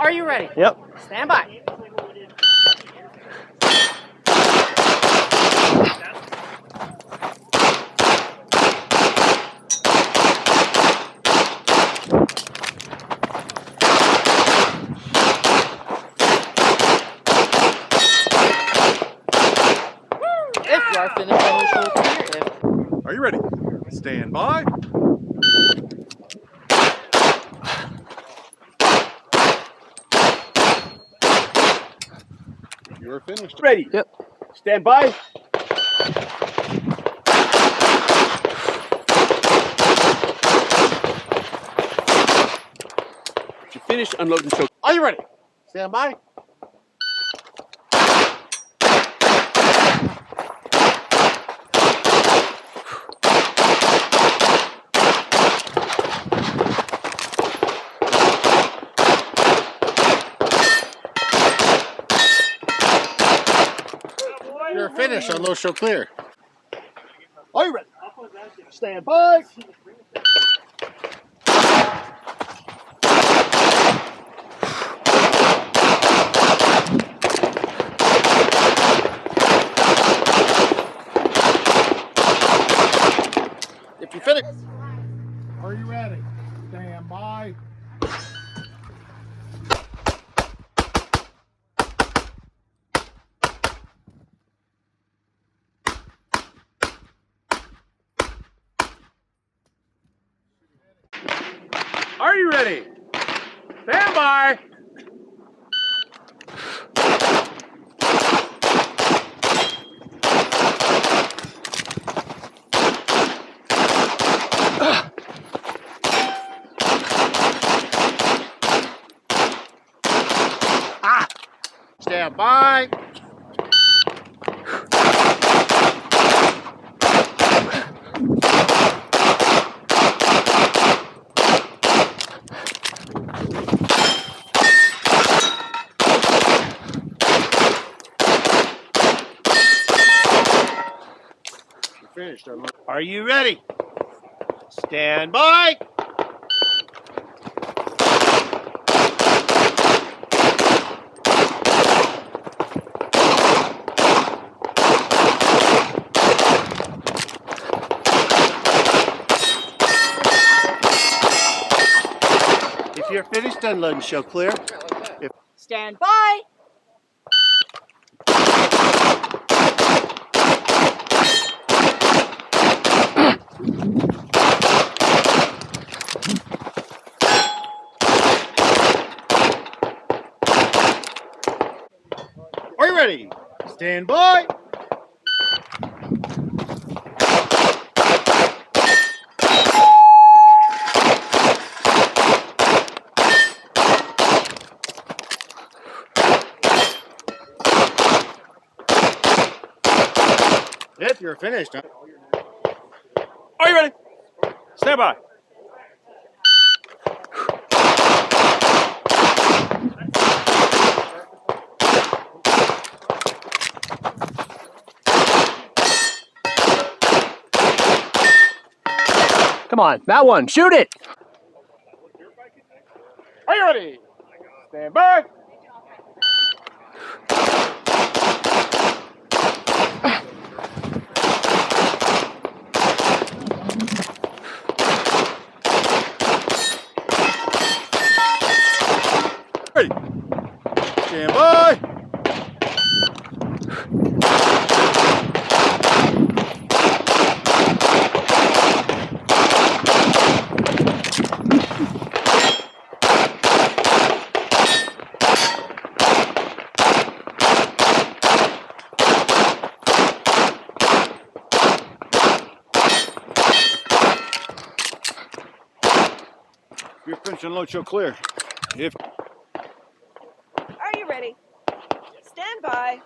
Are you ready? Yep. Stand by. If you are finished, then we should clear. Are you ready? Stand by. You're finished. Ready. Yep. Stand by. If you finish, unload and choke. Are you ready? Stand by. You're finished. Unload, show clear. Are you ready? Stand by. If you finish. Are you ready? Stand by. Are you ready? Stand by. Stand by. You're finished. Are you ready? Stand by. If you're finished, unload and show clear. Stand by. Are you ready? Stand by. If you're finished. Are you ready? Stand by. Come on, that one. Shoot it. Are you ready? Stand by. Ready. Stand by. You're finished. Unload, show clear. If Are you ready? Stand by.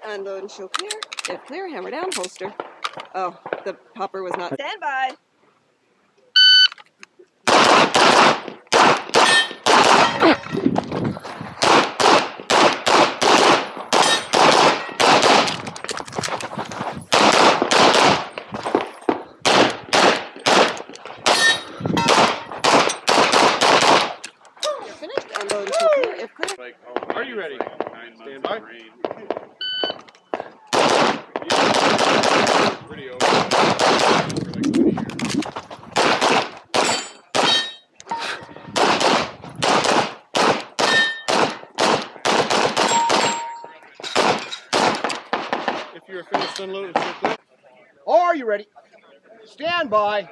Unload and show clear. If clear, hammer down, holster. Oh, the popper was not. Stand by. video for like 20 years. If you're finished unloading, show clear. Are you ready? Stand by.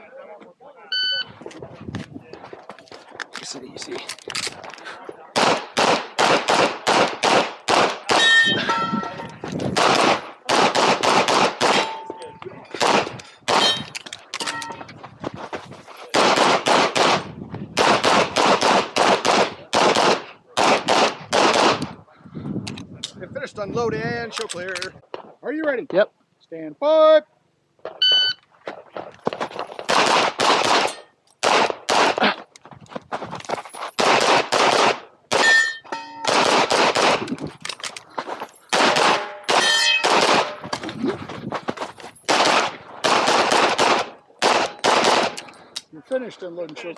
Easy, easy. You're finished unload and show clear. Are you ready? Yep. Stand by. You're finished unloading show clear.